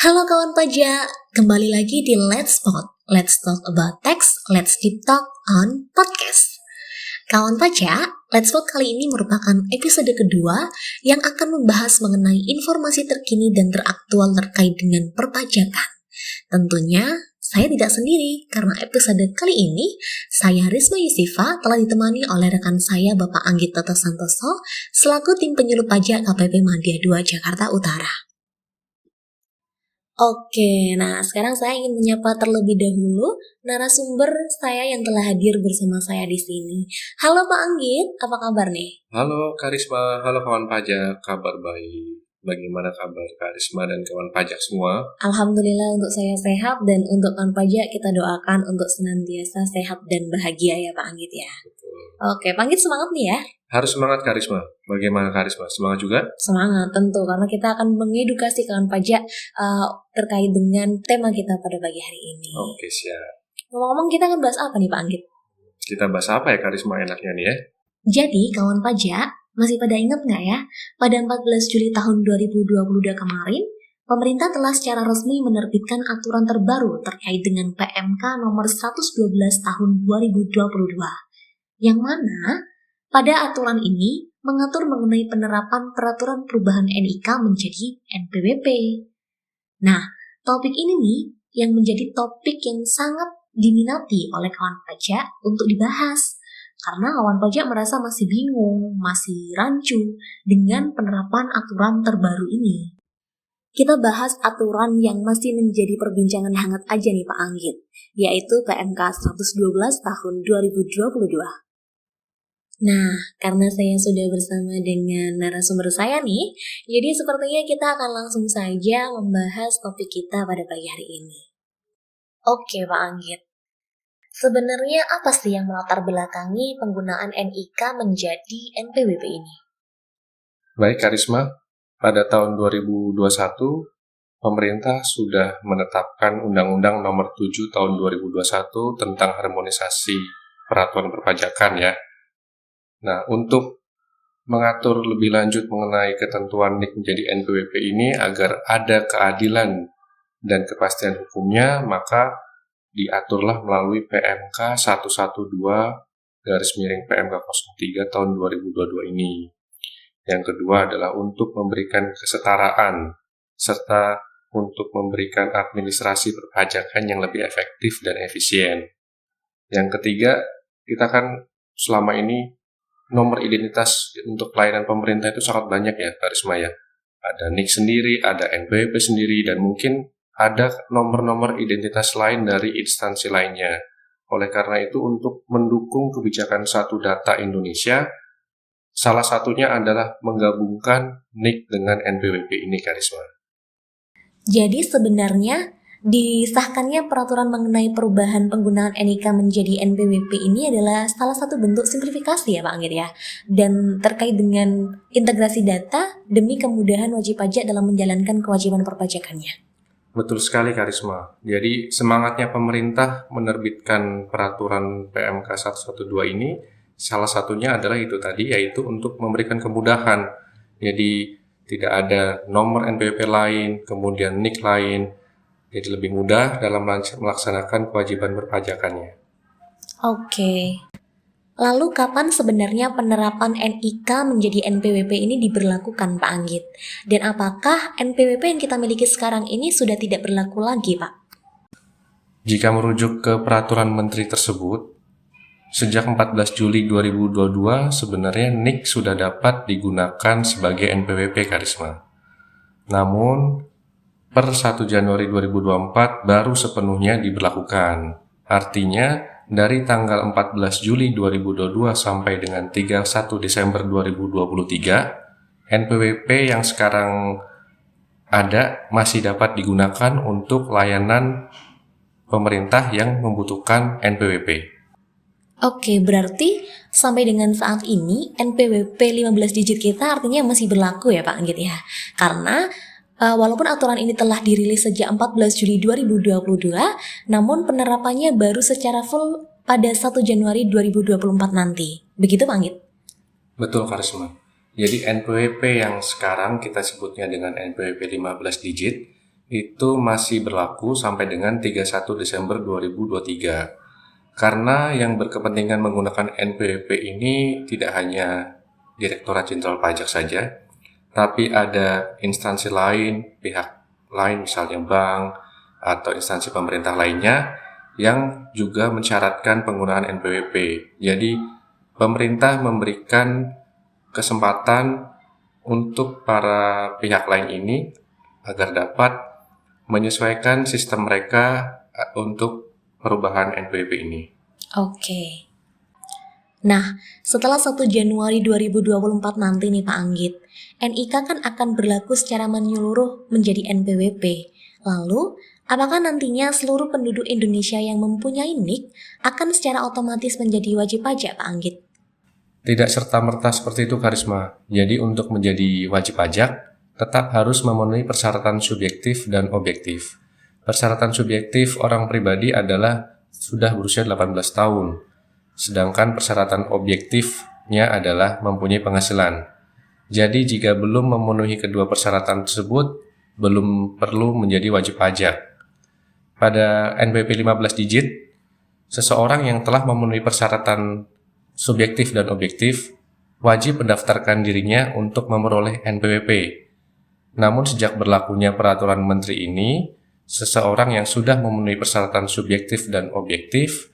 Halo kawan pajak, kembali lagi di Let's Pod. Let's talk about tax, let's deep talk on podcast. Kawan pajak, Let's Pod kali ini merupakan episode kedua yang akan membahas mengenai informasi terkini dan teraktual terkait dengan perpajakan. Tentunya, saya tidak sendiri karena episode kali ini, saya Risma Yusifa telah ditemani oleh rekan saya Bapak Anggit Toto Santoso selaku tim penyuluh pajak KPP Madya 2 Jakarta Utara. Oke, nah sekarang saya ingin menyapa terlebih dahulu narasumber saya yang telah hadir bersama saya di sini. Halo Pak Anggit, apa kabar nih? Halo Karisma, halo kawan pajak, kabar baik. Bagaimana kabar Karisma dan kawan pajak semua? Alhamdulillah untuk saya sehat dan untuk kawan pajak kita doakan untuk senantiasa sehat dan bahagia ya Pak Anggit ya. Betul. Oke, Pak Anggit semangat nih ya. Harus semangat Karisma. Bagaimana Karisma? Semangat juga? Semangat tentu, karena kita akan mengedukasi kawan pajak terkait dengan tema kita pada pagi hari ini. Oke, siap. Ngomong-ngomong kita akan bahas apa nih Pak Anggit? Kita bahas apa ya Karisma enaknya nih ya? Jadi kawan pajak, masih pada ingat nggak ya? Pada 14 Juli tahun 2022 kemarin, pemerintah telah secara resmi menerbitkan aturan terbaru terkait dengan PMK nomor 112 tahun 2022. Yang mana pada aturan ini mengatur mengenai penerapan peraturan perubahan NIK menjadi NPWP. Nah, topik ini nih yang menjadi topik yang sangat diminati oleh kawan pajak untuk dibahas. Karena kawan pajak merasa masih bingung, masih rancu dengan penerapan aturan terbaru ini. Kita bahas aturan yang masih menjadi perbincangan hangat aja nih Pak Anggit, yaitu PMK 112 tahun 2022. Nah, karena saya sudah bersama dengan narasumber saya nih, jadi sepertinya kita akan langsung saja membahas topik kita pada pagi hari ini. Oke Pak Anggit. Sebenarnya apa sih yang melatar belakangi penggunaan NIK menjadi NPWP ini? Baik Karisma, pada tahun 2021, pemerintah sudah menetapkan Undang-Undang Nomor 7 Tahun 2021 tentang harmonisasi peraturan perpajakan ya. Nah, untuk mengatur lebih lanjut mengenai ketentuan NIK menjadi NPWP ini agar ada keadilan dan kepastian hukumnya, maka diaturlah melalui PMK 112/PMK 03 tahun 2022 ini. Yang kedua adalah untuk memberikan kesetaraan serta untuk memberikan administrasi perpajakan yang lebih efektif dan efisien. Yang ketiga, kita kan selama ini nomor identitas untuk pelayanan pemerintah itu sangat banyak ya, Karisma ya. Ada NIK sendiri, ada NPWP sendiri, dan mungkin ada nomor-nomor identitas lain dari instansi lainnya. Oleh karena itu, untuk mendukung kebijakan Satu Data Indonesia, salah satunya adalah menggabungkan NIK dengan NPWP ini, Karisma. Jadi sebenarnya disahkannya peraturan mengenai perubahan penggunaan NIK menjadi NPWP ini adalah salah satu bentuk simplifikasi ya Pak Anggit ya, dan terkait dengan integrasi data demi kemudahan wajib pajak dalam menjalankan kewajiban perpajakannya. Betul sekali Karisma. Jadi semangatnya pemerintah menerbitkan peraturan PMK 112 ini salah satunya adalah itu tadi, yaitu untuk memberikan kemudahan. Jadi tidak ada nomor NPWP lain, kemudian NIK lain. Jadi lebih mudah dalam melaksanakan kewajiban perpajakannya. Oke. Lalu kapan sebenarnya penerapan NIK menjadi NPWP ini diberlakukan Pak Anggit? Dan apakah NPWP yang kita miliki sekarang ini sudah tidak berlaku lagi Pak? Jika merujuk ke peraturan menteri tersebut, sejak 14 Juli 2022 sebenarnya NIK sudah dapat digunakan sebagai NPWP Karisma. Namun, per 1 Januari 2024 baru sepenuhnya diberlakukan. Artinya, dari tanggal 14 Juli 2022 sampai dengan 31 Desember 2023, NPWP yang sekarang ada masih dapat digunakan untuk layanan pemerintah yang membutuhkan NPWP. Oke, berarti sampai dengan saat ini NPWP 15 digit kita artinya masih berlaku ya Pak Anggit ya. Karena walaupun aturan ini telah dirilis sejak 14 Juli 2022, namun penerapannya baru secara full pada 1 Januari 2024 nanti. Begitu Pak Anggit? Betul Karisma. Jadi NPWP yang sekarang kita sebutnya dengan NPWP 15 digit, itu masih berlaku sampai dengan 31 Desember 2023. Karena yang berkepentingan menggunakan NPWP ini tidak hanya Direktorat Jenderal Pajak saja, tapi ada instansi lain, pihak lain misalnya bank atau instansi pemerintah lainnya yang juga mensyaratkan penggunaan NPWP. Jadi pemerintah memberikan kesempatan untuk para pihak lain ini agar dapat menyesuaikan sistem mereka untuk perubahan NPWP ini. Oke. Nah, setelah 1 Januari 2024 nanti nih Pak Anggit, NIK kan akan berlaku secara menyeluruh menjadi NPWP. Lalu, apakah nantinya seluruh penduduk Indonesia yang mempunyai NIK akan secara otomatis menjadi wajib pajak Pak Anggit? Tidak serta-merta seperti itu, Karisma. Jadi untuk menjadi wajib pajak, tetap harus memenuhi persyaratan subjektif dan objektif. Persyaratan subjektif orang pribadi adalah sudah berusia 18 tahun. Sedangkan persyaratan objektifnya adalah mempunyai penghasilan. Jadi jika belum memenuhi kedua persyaratan tersebut, belum perlu menjadi wajib pajak. Pada NPWP 15 digit, seseorang yang telah memenuhi persyaratan subjektif dan objektif wajib mendaftarkan dirinya untuk memperoleh NPWP. Namun sejak berlakunya peraturan menteri ini, seseorang yang sudah memenuhi persyaratan subjektif dan objektif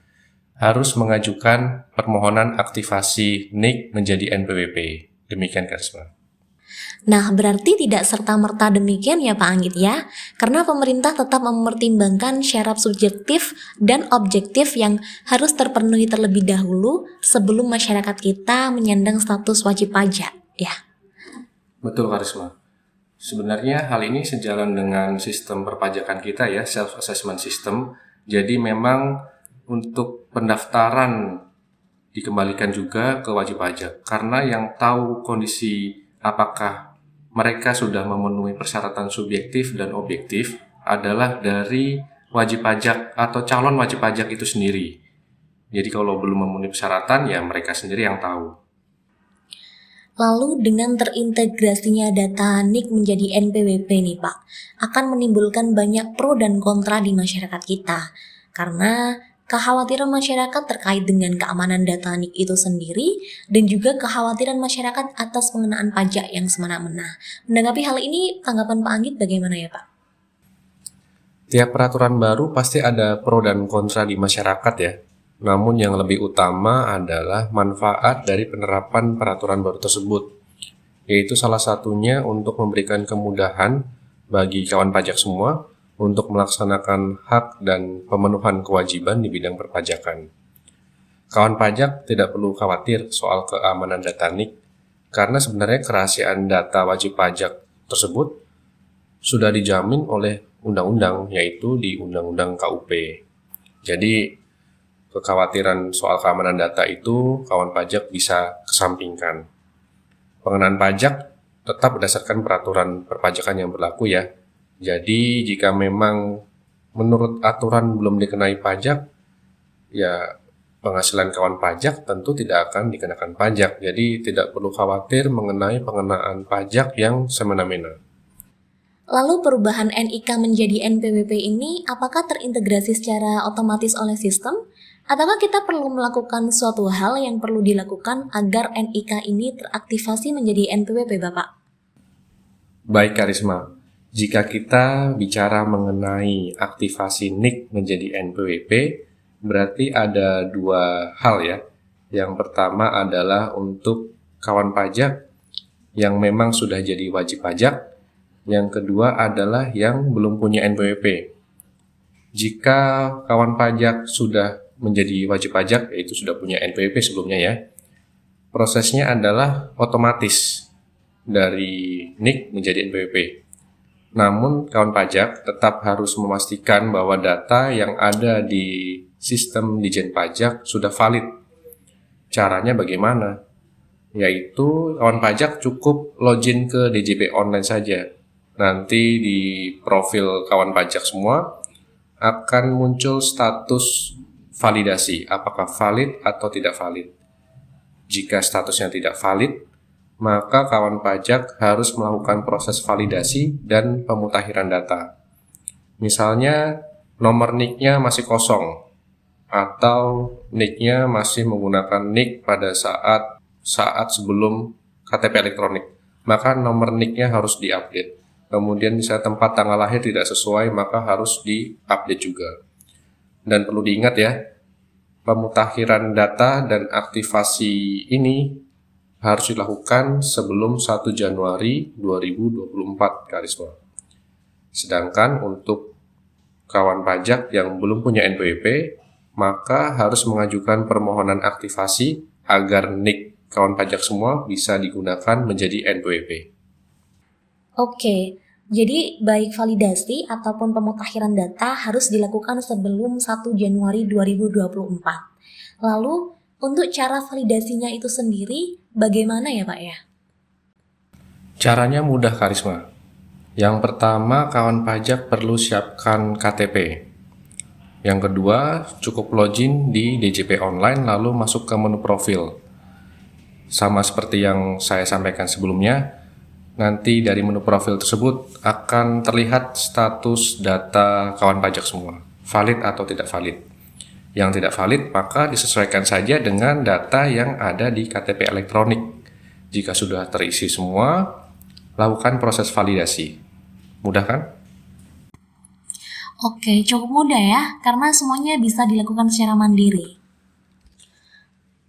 harus mengajukan permohonan aktivasi NIK menjadi NPWP. Demikian, Karisma. Nah, berarti tidak serta-merta demikian ya Pak Anggit ya, karena pemerintah tetap mempertimbangkan syarat subjektif dan objektif yang harus terpenuhi terlebih dahulu sebelum masyarakat kita menyandang status wajib pajak, ya. Betul, Karisma. Sebenarnya hal ini sejalan dengan sistem perpajakan kita ya, self-assessment system. Jadi memang untuk pendaftaran dikembalikan juga ke wajib pajak, karena yang tahu kondisi apakah mereka sudah memenuhi persyaratan subjektif dan objektif adalah dari wajib pajak atau calon wajib pajak itu sendiri. Jadi kalau belum memenuhi persyaratan ya mereka sendiri yang tahu. Lalu dengan terintegrasinya data NIK menjadi NPWP nih Pak, akan menimbulkan banyak pro dan kontra di masyarakat kita. Karena kekhawatiran masyarakat terkait dengan keamanan data NIK itu sendiri dan juga kekhawatiran masyarakat atas pengenaan pajak yang semena-mena. Menanggapi hal ini, tanggapan Pak Anggit bagaimana ya Pak? Tiap peraturan baru pasti ada pro dan kontra di masyarakat ya. Namun yang lebih utama adalah manfaat dari penerapan peraturan baru tersebut, yaitu salah satunya untuk memberikan kemudahan bagi kawan pajak semua untuk melaksanakan hak dan pemenuhan kewajiban di bidang perpajakan. Kawan pajak tidak perlu khawatir soal keamanan data NIK, karena sebenarnya kerahasiaan data wajib pajak tersebut sudah dijamin oleh undang-undang, yaitu di Undang-Undang KUP. Jadi, kekhawatiran soal keamanan data itu kawan pajak bisa kesampingkan. Pengenaan pajak tetap berdasarkan peraturan perpajakan yang berlaku ya. Jadi jika memang menurut aturan belum dikenai pajak, ya penghasilan kawan pajak tentu tidak akan dikenakan pajak. Jadi tidak perlu khawatir mengenai pengenaan pajak yang semena-mena. Lalu perubahan NIK menjadi NPWP ini apakah terintegrasi secara otomatis oleh sistem? Ataukah kita perlu melakukan suatu hal yang perlu dilakukan agar NIK ini teraktivasi menjadi NPWP, Bapak? Baik, Karisma. Jika kita bicara mengenai aktivasi NIK menjadi NPWP, berarti ada dua hal ya. Yang pertama adalah untuk kawan pajak yang memang sudah jadi wajib pajak. Yang kedua adalah yang belum punya NPWP. Jika kawan pajak sudah menjadi wajib pajak, yaitu sudah punya NPWP sebelumnya ya, prosesnya adalah otomatis dari NIK menjadi NPWP. Namun kawan pajak tetap harus memastikan bahwa data yang ada di sistem Dijen Pajak sudah valid. Caranya bagaimana? Yaitu kawan pajak cukup login ke DJP online saja. Nanti di profil kawan pajak semua akan muncul status validasi, apakah valid atau tidak valid. Jika statusnya tidak valid, maka kawan pajak harus melakukan proses validasi dan pemutahiran data. Misalnya nomor NIK-nya masih kosong atau NIK-nya masih menggunakan NIK pada saat sebelum KTP elektronik, maka nomor NIK-nya harus diupdate. Kemudian misalnya tempat tanggal lahir tidak sesuai, maka harus diupdate juga. Dan perlu diingat ya, pemutakhiran data dan aktivasi ini harus dilakukan sebelum 1 Januari 2024, Karisma. Sedangkan untuk kawan pajak yang belum punya NPWP, maka harus mengajukan permohonan aktivasi agar NIK kawan pajak semua bisa digunakan menjadi NPWP. Oke, jadi baik validasi ataupun pemutakhiran data harus dilakukan sebelum 1 Januari 2024. Lalu, untuk cara validasinya itu sendiri, bagaimana ya Pak ya? Caranya mudah, Karisma. Yang pertama, kawan pajak perlu siapkan KTP. Yang kedua, cukup login di DJP Online lalu masuk ke menu profil. Sama seperti yang saya sampaikan sebelumnya, nanti dari menu profil tersebut akan terlihat status data kawan pajak semua, valid atau tidak valid. Yang tidak valid maka disesuaikan saja dengan data yang ada di KTP elektronik. Jika sudah terisi semua, lakukan proses validasi. Mudah kan? Oke, cukup mudah ya, karena semuanya bisa dilakukan secara mandiri.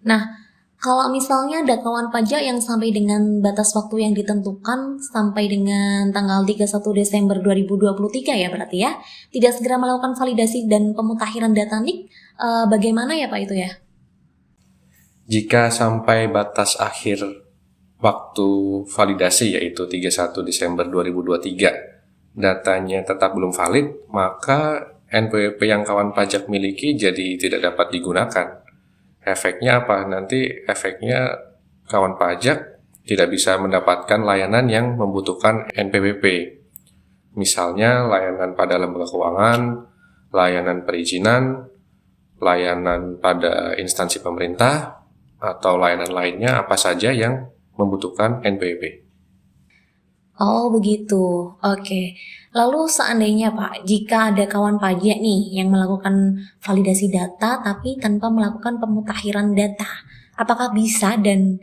Nah, kalau misalnya ada kawan pajak yang sampai dengan batas waktu yang ditentukan sampai dengan tanggal 31 Desember 2023 ya berarti ya, tidak segera melakukan validasi dan pemutakhiran data NIK, bagaimana ya Pak itu ya? Jika sampai batas akhir waktu validasi yaitu 31 Desember 2023, datanya tetap belum valid, maka NPWP yang kawan pajak miliki jadi tidak dapat digunakan. Efeknya apa? Nanti efeknya kawan pajak tidak bisa mendapatkan layanan yang membutuhkan NPWP. Misalnya layanan pada lembaga keuangan, layanan perizinan, layanan pada instansi pemerintah, atau layanan lainnya apa saja yang membutuhkan NPWP. Oh begitu, oke. Lalu seandainya Pak, jika ada kawan pajak nih yang melakukan validasi data tapi tanpa melakukan pemutakhiran data, apakah bisa dan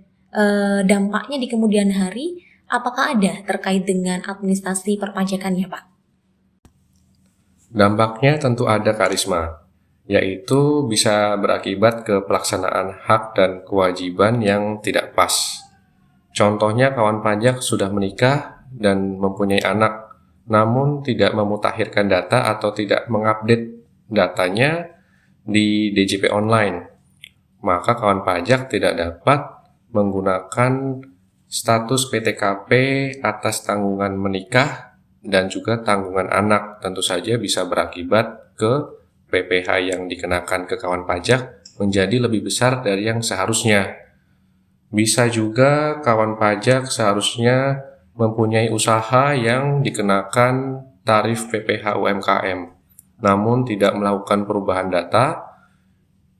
dampaknya di kemudian hari, apakah ada terkait dengan administrasi perpajakannya Pak? Dampaknya tentu ada, Karisma, yaitu bisa berakibat ke pelaksanaan hak dan kewajiban yang tidak pas. Contohnya kawan pajak sudah menikah dan mempunyai anak, namun tidak memutakhirkan data atau tidak mengupdate datanya di DJP Online. Maka kawan pajak tidak dapat menggunakan status PTKP atas tanggungan menikah dan juga tanggungan anak. Tentu saja bisa berakibat ke PPh yang dikenakan ke kawan pajak menjadi lebih besar dari yang seharusnya. Bisa juga kawan pajak seharusnya mempunyai usaha yang dikenakan tarif PPh UMKM, namun tidak melakukan perubahan data.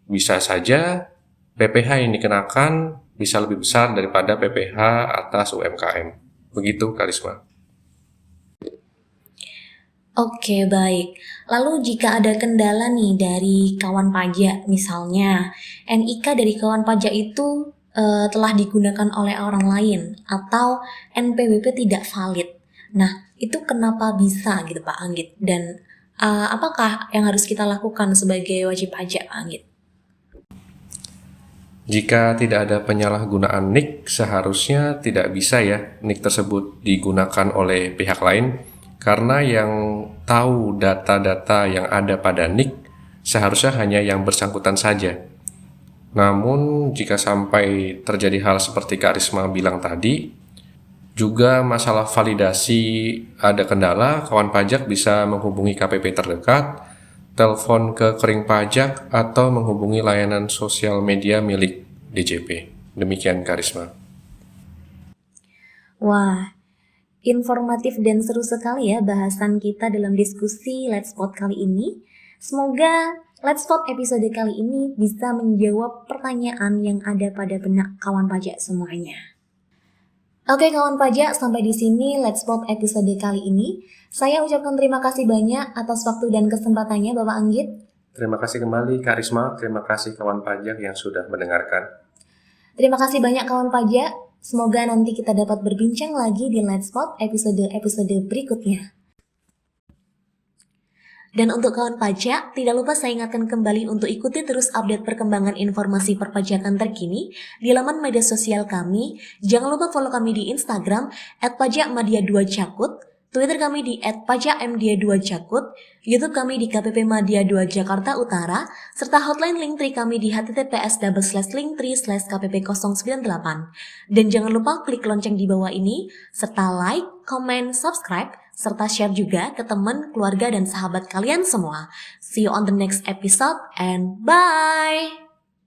Bisa saja PPh yang dikenakan bisa lebih besar daripada PPh atas UMKM. Begitu, Karisma. Oke, baik. Lalu jika ada kendala nih dari kawan pajak, misalnya NIK dari kawan pajak itu telah digunakan oleh orang lain atau NPWP tidak valid. Nah, itu kenapa bisa gitu Pak Anggit? Dan apakah yang harus kita lakukan sebagai wajib pajak Pak Anggit? Jika tidak ada penyalahgunaan NIK, seharusnya tidak bisa ya NIK tersebut digunakan oleh pihak lain, karena yang tahu data-data yang ada pada NIK seharusnya hanya yang bersangkutan saja. Namun jika sampai terjadi hal seperti Kak Risma bilang tadi, juga masalah validasi ada kendala, kawan pajak bisa menghubungi KPP terdekat, telepon ke kering pajak, atau menghubungi layanan sosial media milik DJP. Demikian Kak Risma. Wah, informatif dan seru sekali ya bahasan kita dalam diskusi Let's Spot kali ini. Semoga Let's Spot episode kali ini bisa menjawab pertanyaan yang ada pada benak kawan pajak semuanya. Oke kawan pajak, sampai di sini Let's Pop episode kali ini. Saya ucapkan terima kasih banyak atas waktu dan kesempatannya Bapak Anggit. Terima kasih kembali Kak Risma, terima kasih kawan pajak yang sudah mendengarkan. Terima kasih banyak kawan pajak. Semoga nanti kita dapat berbincang lagi di Let's Pop episode-episode berikutnya. Dan untuk kawan pajak, tidak lupa saya ingatkan kembali untuk ikuti terus update perkembangan informasi perpajakan terkini di laman media sosial kami. Jangan lupa follow kami di Instagram @pajakmadya2cakut, Twitter kami di @pajakmd2cakut, YouTube kami di KPP Madya 2 Jakarta Utara, serta hotline Linktree kami di https://linktree/kpp098. Dan jangan lupa klik lonceng di bawah ini, serta like, comment, subscribe, serta share juga ke teman, keluarga, dan sahabat kalian semua. See you on the next episode and bye!